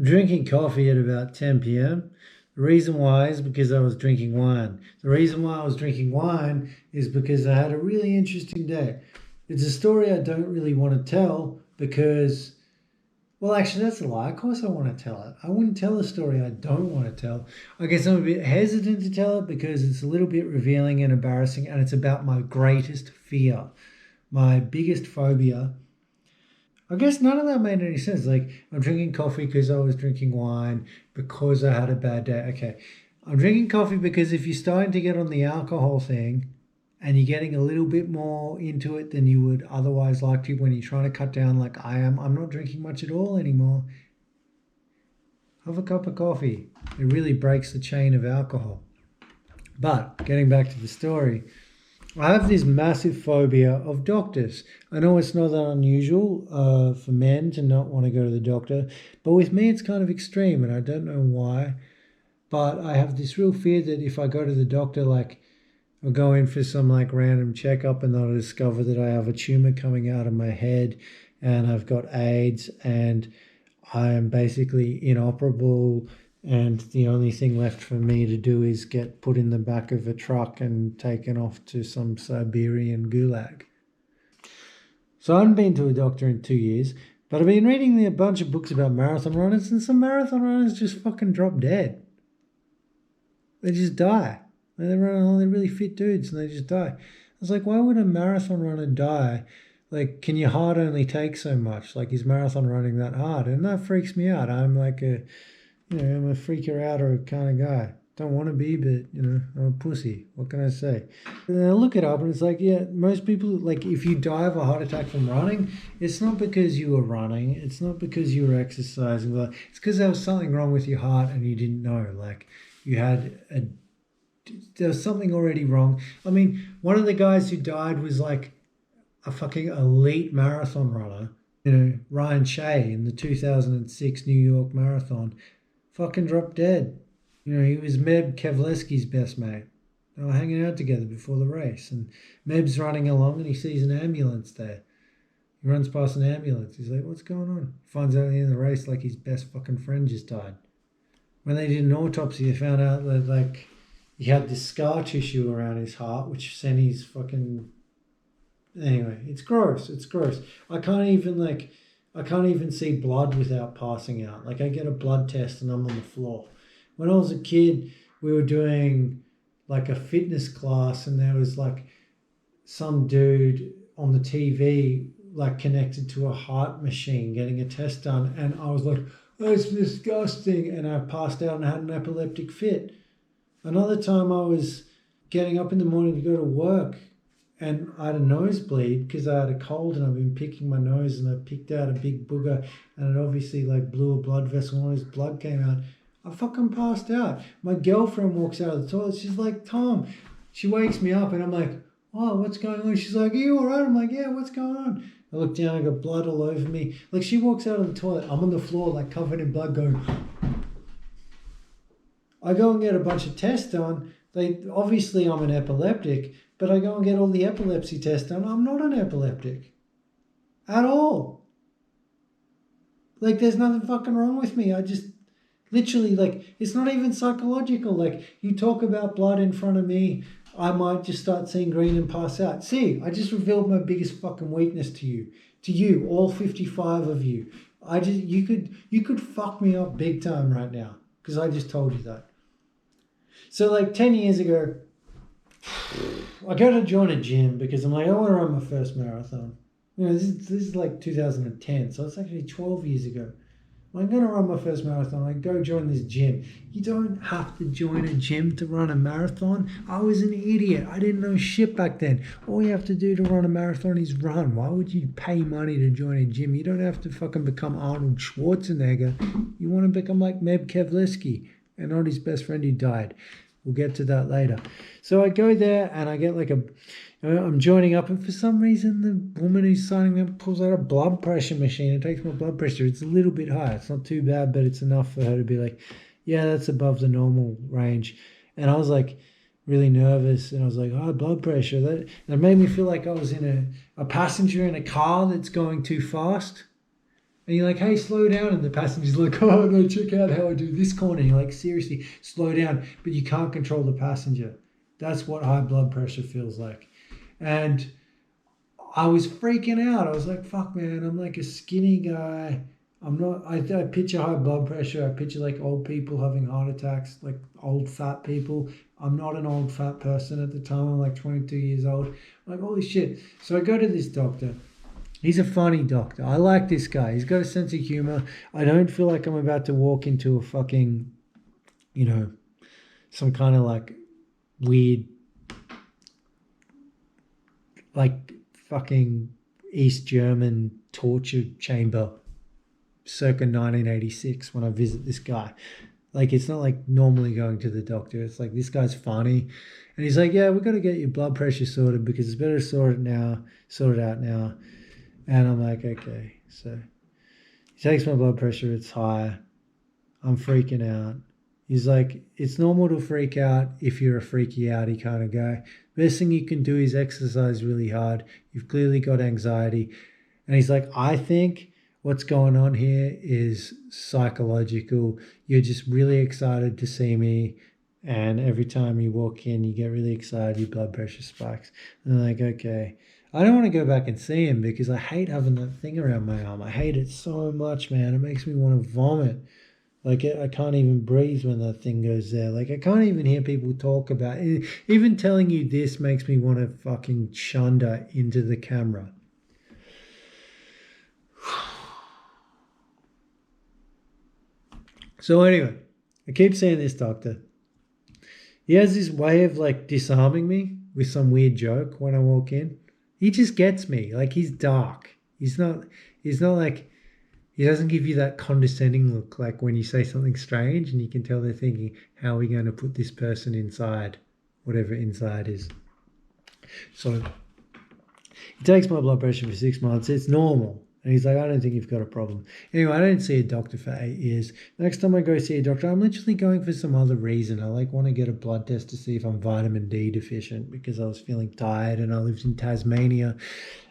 drinking coffee at about 10 p.m. The reason why is because I was drinking wine. The reason why I was drinking wine is because I had a really interesting day. It's a story I don't really want to tell because, well, actually, that's a lie. Of course, I want to tell it. I wouldn't tell a story I don't want to tell. I guess I'm a bit hesitant to tell it because it's a little bit revealing and embarrassing, and it's about my greatest fear, my biggest phobia. I guess none of that made any sense. Like, I'm drinking coffee because I was drinking wine because I had a bad day. Okay. I'm drinking coffee because if you're starting to get on the alcohol thing and you're getting a little bit more into it than you would otherwise like to when you're trying to cut down, like I am, I'm not drinking much at all anymore. Have a cup of coffee. It really breaks the chain of alcohol. But getting back to the story, I have this massive phobia of doctors. I know it's not that unusual for men to not want to go to the doctor, but with me it's kind of extreme and I don't know why. But I have this real fear that if I go to the doctor, like I'll go in for some like random checkup and they'll discover that I have a tumor coming out of my head and I've got AIDS and I am basically inoperable and the only thing left for me to do is get put in the back of a truck and taken off to some Siberian gulag. So I haven't been to a doctor in 2 years, but I've been reading a bunch of books about marathon runners, and some marathon runners just fucking drop dead. They just die. They're really fit dudes and they just die. I was like, why would a marathon runner die? Like, can your heart only take so much? Like, is marathon running that hard? And that freaks me out. I'm like I'm a freaker outer kind of guy. Don't want to be, but, I'm a pussy. What can I say? And I look it up and it's like, yeah, most people, like, if you die of a heart attack from running, it's not because you were running. It's not because you were exercising. But it's because there was something wrong with your heart and you didn't know. Like, there was something already wrong. I mean, one of the guys who died was like a fucking elite marathon runner. Ryan Shea in the 2006 New York Marathon fucking dropped dead. He was Meb Keflezighi's best mate. They were hanging out together before the race, and Meb's running along and he sees an ambulance there. He runs past an ambulance. He's like, what's going on? Finds out at the end of the race, like, his best fucking friend just died. When they did an autopsy, they found out that, like, he had this scar tissue around his heart, which sent his fucking... Anyway, it's gross. It's gross. I can't even see blood without passing out. Like, I get a blood test and I'm on the floor. When I was a kid, we were doing like a fitness class and there was like some dude on the TV like connected to a heart machine getting a test done. And I was like, that's disgusting. And I passed out and had an epileptic fit. Another time I was getting up in the morning to go to work and I had a nosebleed because I had a cold and I've been picking my nose and I picked out a big booger and it obviously like blew a blood vessel and all this blood came out. I fucking passed out. My girlfriend walks out of the toilet. She's like, Tom. She wakes me up and I'm like, oh, what's going on? She's like, are you all right? I'm like, yeah, what's going on? I look down, I got blood all over me. Like, she walks out of the toilet. I'm on the floor like covered in blood going... I go and get a bunch of tests done. Obviously I'm an epileptic, but I go and get all the epilepsy tests done. I'm not an epileptic. At all. Like, there's nothing fucking wrong with me. I just literally, like, it's not even psychological. Like, you talk about blood in front of me, I might just start seeing green and pass out. See, I just revealed my biggest fucking weakness to you. To you, all 55 of you. You could fuck me up big time right now because I just told you that. So like 10 years ago, I go to join a gym because I'm like, I want to run my first marathon. This is like 2010, so it's actually 12 years ago. I'm going to run my first marathon. I go join this gym. You don't have to join a gym to run a marathon. I was an idiot. I didn't know shit back then. All you have to do to run a marathon is run. Why would you pay money to join a gym? You don't have to fucking become Arnold Schwarzenegger. You want to become like Meb Keflezighi and not his best friend who died. We'll get to that later. So I go there and I get like I'm joining up, and for some reason the woman who's signing me up pulls out a blood pressure machine and takes my blood pressure. It's a little bit high. It's not too bad, but it's enough for her to be like, yeah, that's above the normal range. And I was like really nervous and I was like, oh, blood pressure. That made me feel like I was in a passenger in a car that's going too fast. And you're like, hey, slow down. And the passenger's like, oh, no, check out how I do this corner. And you're like, seriously, slow down. But you can't control the passenger. That's what high blood pressure feels like. And I was freaking out. I was like, fuck, man, I'm like a skinny guy. I'm not, I picture high blood pressure. I picture like old people having heart attacks, like old fat people. I'm not an old fat person at the time. I'm like 22 years old. I'm like, holy shit. So I go to this doctor. He's a funny doctor. I like this guy. He's got a sense of humor. I don't feel like I'm about to walk into a fucking, some kind of like weird, like fucking East German torture chamber circa 1986 when I visit this guy. Like, it's not like normally going to the doctor. It's like, this guy's funny. And he's like, yeah, we've got to get your blood pressure sorted because it's better to sort it out now. And I'm like, okay. So he takes my blood pressure. It's high. I'm freaking out. He's like, it's normal to freak out if you're a freaky outy kind of guy. Best thing you can do is exercise really hard. You've clearly got anxiety. And he's like, I think what's going on here is psychological. You're just really excited to see me. And every time you walk in, you get really excited, your blood pressure spikes. And I'm like, okay. I don't want to go back and see him because I hate having that thing around my arm. I hate it so much, man. It makes me want to vomit. Like, I can't even breathe when that thing goes there. Like, I can't even hear people talk about it. Even telling you this makes me want to fucking chunder into the camera. So anyway, I keep seeing this doctor. He has this way of like disarming me with some weird joke when I walk in. He just gets me. Like, he's dark. He's not like, he doesn't give you that condescending look like when you say something strange and you can tell they're thinking, how are we going to put this person inside, whatever inside is. So he takes my blood pressure for 6 months. It's normal. And he's like, I don't think you've got a problem. Anyway, I don't see a doctor for 8 years. Next time I go see a doctor, I'm literally going for some other reason. I like want to get a blood test to see if I'm vitamin D deficient because I was feeling tired and I lived in Tasmania.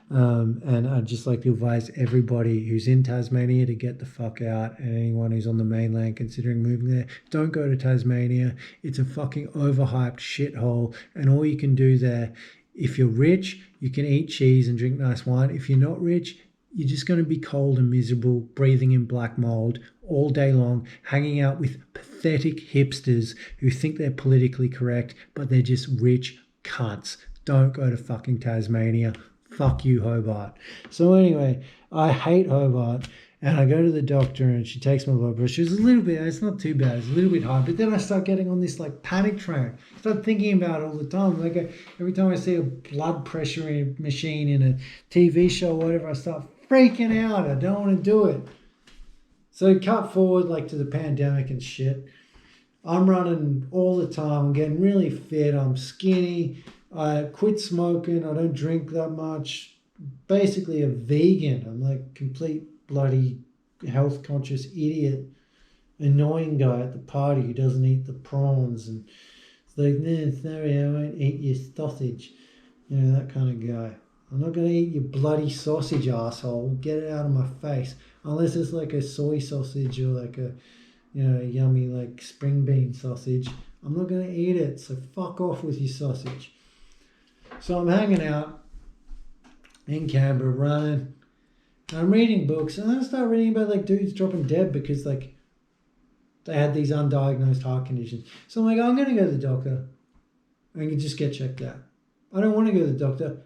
And I'd just like to advise everybody who's in Tasmania to get the fuck out, and anyone who's on the mainland considering moving there, don't go to Tasmania. It's a fucking overhyped shithole, and all you can do there, if you're rich, you can eat cheese and drink nice wine. If you're not rich, you're just going to be cold and miserable, breathing in black mold all day long, hanging out with pathetic hipsters who think they're politically correct, but they're just rich cunts. Don't go to fucking Tasmania. Fuck you, Hobart. So anyway, I hate Hobart, and I go to the doctor and she takes my blood pressure. It's not too bad, it's a little bit high, but then I start getting on this like panic train. I start thinking about it all the time. Like every time I see a blood pressure machine in a TV show or whatever, I start freaking out. I don't want to do it. So cut forward like to the pandemic and shit. I'm running all the time. I'm getting really fit. I'm skinny. I quit smoking. I don't drink that much. Basically a vegan. I'm like complete bloody health conscious idiot. Annoying guy at the party who doesn't eat the prawns. And it's like, no, sorry, I won't eat your sausage. You know, that kind of guy. I'm not going to eat your bloody sausage, asshole. Get it out of my face. Unless it's like a soy sausage or like a, yummy like spring bean sausage. I'm not going to eat it. So fuck off with your sausage. So I'm hanging out in Canberra, running. And I'm reading books. And then I start reading about like dudes dropping dead because like they had these undiagnosed heart conditions. So I'm like, I'm going to go to the doctor and just get checked out. I don't want to go to the doctor.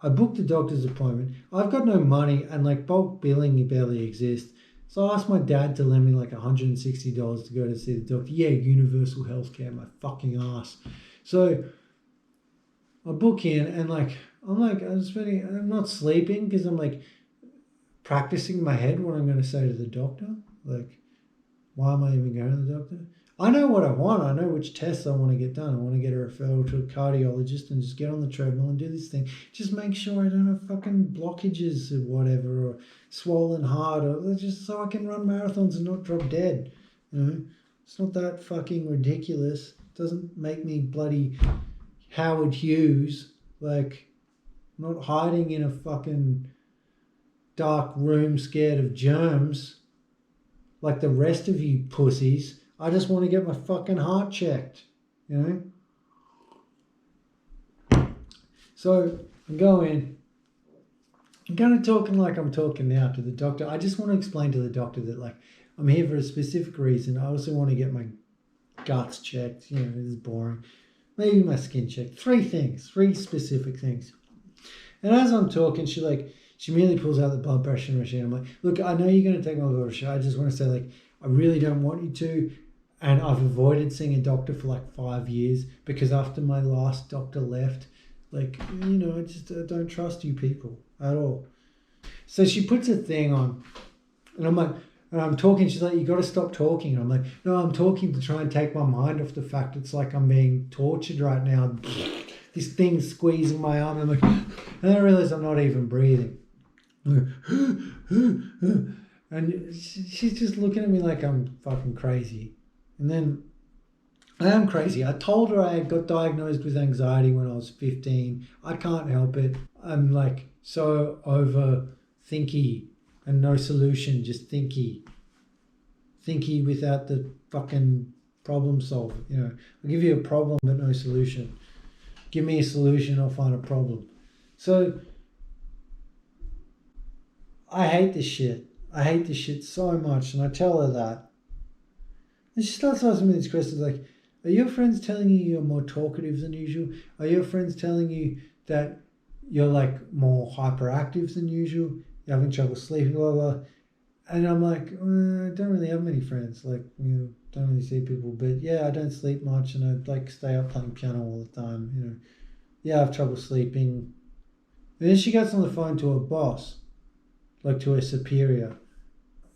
I booked a doctor's appointment. I've got no money and like bulk billing barely exists. So I asked my dad to lend me like $160 to go to see the doctor. Yeah, universal healthcare, my fucking ass. So I book in and like, I'm not sleeping because I'm like practicing in my head what I'm going to say to the doctor. Like, why am I even going to the doctor? I know what I want. I know which tests I want to get done. I want to get a referral to a cardiologist and just get on the treadmill and do this thing. Just make sure I don't have fucking blockages or whatever, or swollen heart, or just so I can run marathons and not drop dead. You know, it's not that fucking ridiculous. It doesn't make me bloody Howard Hughes. Like, I'm not hiding in a fucking dark room scared of germs like the rest of you pussies. I just want to get my fucking heart checked, you know? So I go in. I'm kind of talking like I'm talking now to the doctor. I just want to explain to the doctor that, like, I'm here for a specific reason. I also want to get my guts checked. You know, this is boring. Maybe my skin checked. 3 specific things. And as I'm talking, she immediately pulls out the blood pressure machine. I'm like, look, I know you're going to take my blood pressure. I just want to say, like, I really don't want you to. And I've avoided seeing a doctor for like 5 years because after my last doctor left, like, you know, I don't trust you people at all. So she puts a thing on and I'm like, and I'm talking, she's like, you got to stop talking. And I'm like, no, I'm talking to try and take my mind off the fact it's like I'm being tortured right now. This thing's squeezing my arm. And I'm like, and then I realize I'm not even breathing. And she's just looking at me like I'm fucking crazy. And then I am crazy. I told her I got diagnosed with anxiety when I was 15. I can't help it. I'm like so over thinky and no solution, just thinky. Thinky without the fucking problem solver. You know, I'll give you a problem but no solution. Give me a solution, I'll find a problem. So I hate this shit. I hate this shit so much, and I tell her that. And she starts asking me these questions like, are your friends telling you you're more talkative than usual? Are your friends telling you that you're like more hyperactive than usual? You're having trouble sleeping, blah, blah. And I'm like, I don't really have many friends. Like, you know, don't really see people. But yeah, I don't sleep much and I like stay up playing piano all the time. You know, yeah, I have trouble sleeping. And then she gets on the phone to her boss, like to her superior.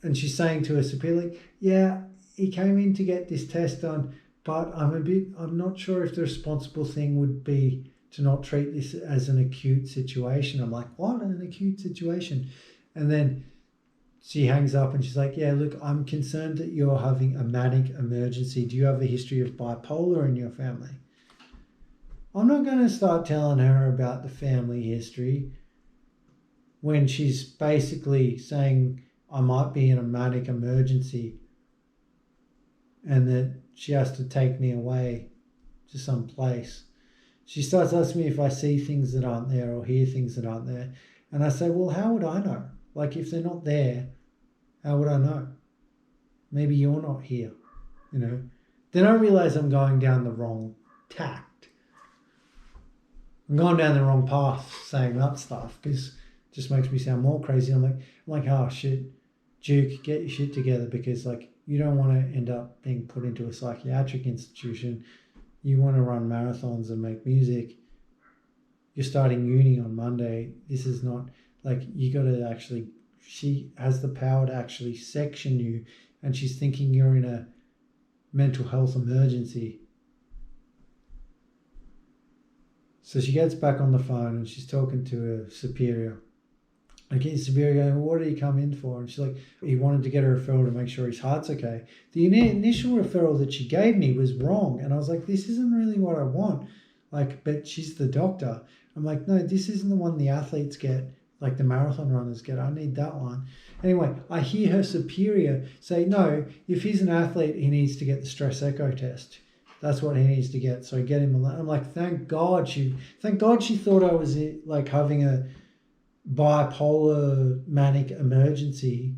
And she's saying to her superior, like, yeah, he came in to get this test done, but I'm not sure if the responsible thing would be to not treat this as an acute situation. I'm like, what, an acute situation? And then she hangs up and she's like, yeah, look, I'm concerned that you're having a manic emergency. Do you have a history of bipolar in your family? I'm not going to start telling her about the family history when she's basically saying I might be in a manic emergency and that she has to take me away to some place. She starts asking me if I see things that aren't there or hear things that aren't there. And I say, well, how would I know? Like, if they're not there, how would I know? Maybe you're not here, you know? Then I realize I'm going down the wrong tact. I'm going down the wrong path saying that stuff because it just makes me sound more crazy. I'm like, oh shit, Duke, get your shit together because like you don't want to end up being put into a psychiatric institution. You want to run marathons and make music. You're starting uni on Monday. This is not like you got to actually, she has the power to actually section you and she's thinking you're in a mental health emergency. So she gets back on the phone and she's talking to her superior. Again, superior going, well, what did he come in for? And she's like, he wanted to get a referral to make sure his heart's okay. The initial referral that she gave me was wrong. And I was like, this isn't really what I want. Like, but she's the doctor. I'm like, no, this isn't the one the athletes get, like the marathon runners get. I need that one. Anyway, I hear her superior say, no, if he's an athlete, he needs to get the stress echo test. That's what he needs to get. So I get him. I'm like, thank God she thought I was like having a bipolar manic emergency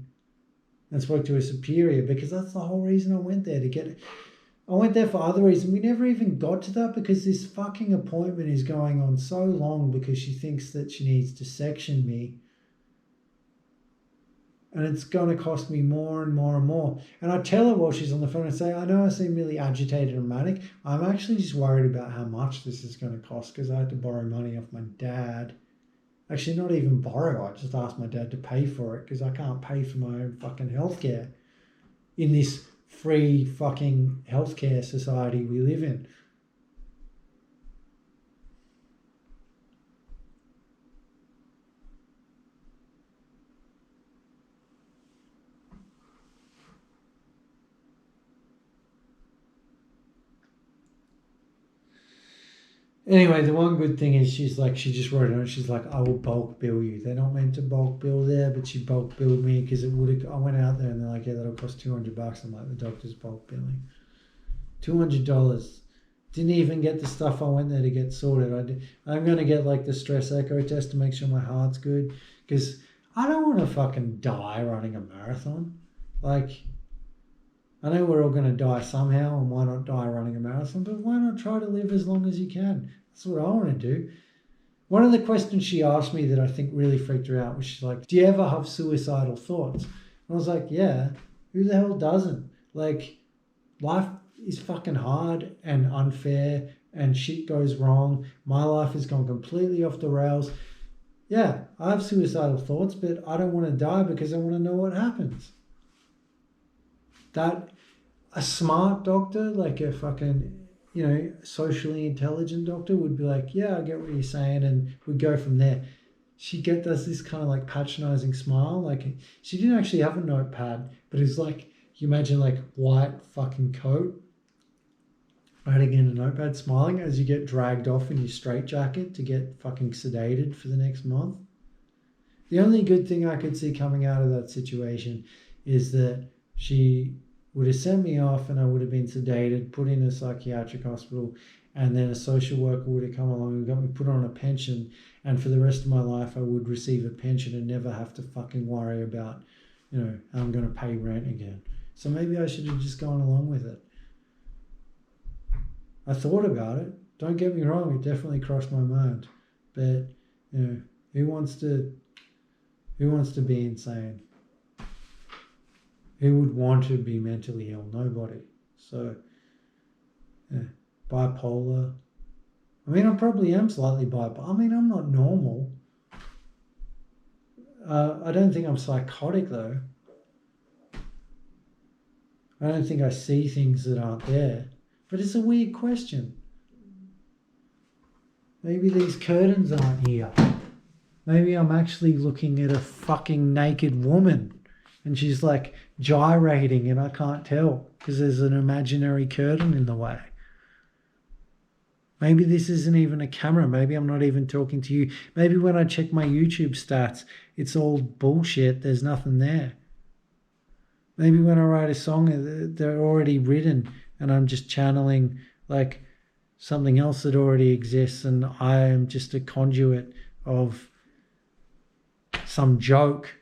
and spoke to her superior because that's the whole reason I went there to get it. I went there for other reasons. We never even got to that because this fucking appointment is going on so long because she thinks that she needs to section me. And it's going to cost me more and more and more. And I tell her while she's on the phone, I say, I know I seem really agitated and manic. I'm actually just worried about how much this is going to cost because I had to borrow money off my dad. Actually, not even borrow. I just asked my dad to pay for it because I can't pay for my own fucking healthcare in this free fucking healthcare society we live in. Anyway, the one good thing is she just wrote it on. She's like, I will bulk bill you. They're not meant to bulk bill there, but she bulk billed me because I went out there and they're like, yeah, that'll cost $200. I'm like, the doctor's bulk billing. $200. Didn't even get the stuff I went there to get sorted. I'm going to get like the stress echo test to make sure my heart's good because I don't want to fucking die running a marathon. Like, I know we're all going to die somehow, and why not die running a marathon? But why not try to live as long as you can? That's what I want to do. One of the questions she asked me that I think really freaked her out was she's like, do you ever have suicidal thoughts? And I was like, yeah, who the hell doesn't? Like, life is fucking hard and unfair and shit goes wrong. My life has gone completely off the rails. Yeah, I have suicidal thoughts, but I don't want to die because I want to know what happens. That a smart doctor, like a fucking, socially intelligent doctor would be like, yeah, I get what you're saying, and we'd go from there. She does this kind of like patronizing smile. Like, she didn't actually have a notepad, but it's like, you imagine like white fucking coat, writing in a notepad, smiling as you get dragged off in your straitjacket to get fucking sedated for the next month. The only good thing I could see coming out of that situation is that she would have sent me off and I would have been sedated, put in a psychiatric hospital, and then a social worker would have come along and got me put on a pension, and for the rest of my life I would receive a pension and never have to fucking worry about, how I'm going to pay rent again. So maybe I should have just gone along with it. I thought about it. Don't get me wrong, it definitely crossed my mind. But, who wants to be insane? Who would want to be mentally ill? Nobody. So, yeah, bipolar. I mean, I probably am slightly bipolar. I mean, I'm not normal. I don't think I'm psychotic, though. I don't think I see things that aren't there. But it's a weird question. Maybe these curtains aren't here. Maybe I'm actually looking at a fucking naked woman and she's like gyrating and I can't tell because there's an imaginary curtain in the way. Maybe this isn't even a camera. Maybe I'm not even talking to you. Maybe when I check my YouTube stats, it's all bullshit. There's nothing there. Maybe when I write a song, they're already written and I'm just channeling like something else that already exists and I am just a conduit of some joke